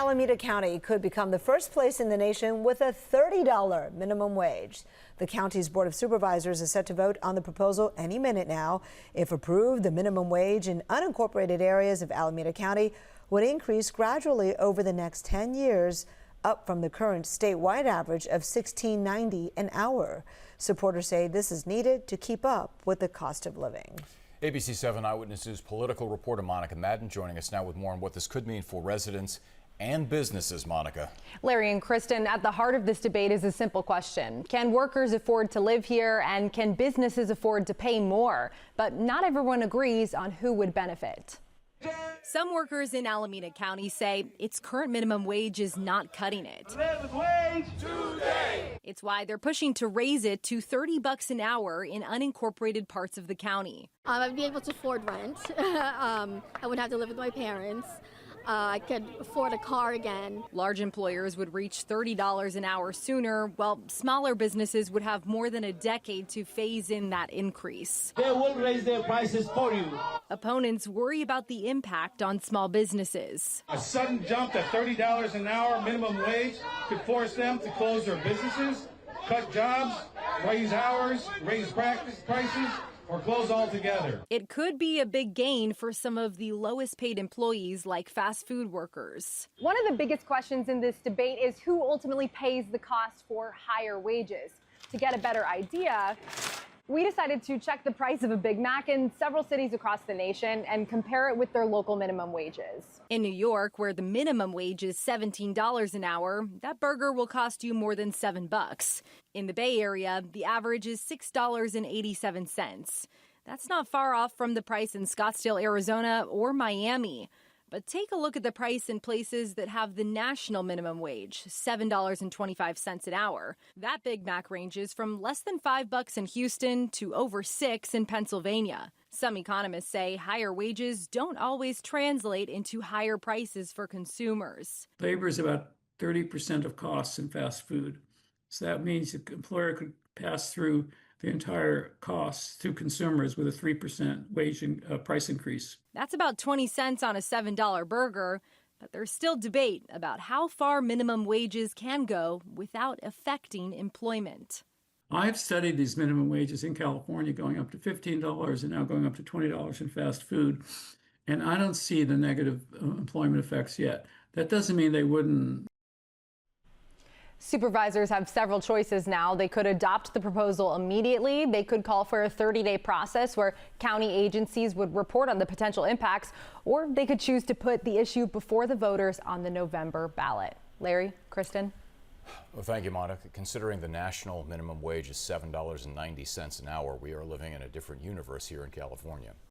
Alameda County could become the first place in the nation with a $30 minimum wage. The county's Board of Supervisors is set to vote on the proposal any minute now. If approved, the minimum wage in unincorporated areas of Alameda County would increase gradually over the next 10 years, up from the current statewide average of $16.90 an hour. Supporters say this is needed to keep up with the cost of living. ABC 7 Eyewitness News political reporter Monica Madden joining us now with more on what this could mean for residents and businesses. Monica. Larry and Kristen, at the heart of this debate is a simple question. Can workers afford to live here, and can businesses afford to pay more? But not everyone agrees on who would benefit. Some workers in Alameda County say its current minimum wage is not cutting it. Living wage today. It's why they're pushing to raise it to $30 an hour in unincorporated parts of the county. I'd be able to afford rent. I wouldn't have to live with my parents. I could afford a car again. Large employers would reach $30 an hour sooner, while smaller businesses would have more than a decade to phase in that increase. They will raise their prices for you. Opponents worry about the impact on small businesses. A sudden jump to $30 an hour minimum wage could force them to close their businesses, cut jobs, raise hours, raise prices, or close altogether. It could be a big gain for some of the lowest paid employees like fast food workers. One of the biggest questions in this debate is who ultimately pays the cost for higher wages. To get a better idea, we decided to check the price of a Big Mac in several cities across the nation and compare it with their local minimum wages. In New York, where the minimum wage is $17 an hour, that burger will cost you more than $7. In the Bay Area, the average is $6.87. That's not far off from the price in Scottsdale, Arizona, or Miami. But take a look at the price in places that have the national minimum wage, $7.25 an hour. That Big Mac ranges from less than $5 in Houston to over $6 in Pennsylvania. Some economists say higher wages don't always translate into higher prices for consumers. Labor is about 30% of costs in fast food. So that means the employer could pass through the entire costs to consumers with a 3% wage price increase. That's about 20 cents on a $7 burger, but there's still debate about how far minimum wages can go without affecting employment. I've studied these minimum wages in California going up to $15 and now going up to $20 in fast food, and I don't see the negative employment effects yet. That doesn't mean they wouldn't. Supervisors have several choices now. They could adopt the proposal immediately. They could call for a 30-day process where county agencies would report on the potential impacts, or they could choose to put the issue before the voters on the November ballot. Larry, Kristen. Well, thank you, Monica. Considering the national minimum wage is $7.90 an hour, we are living in a different universe here in California.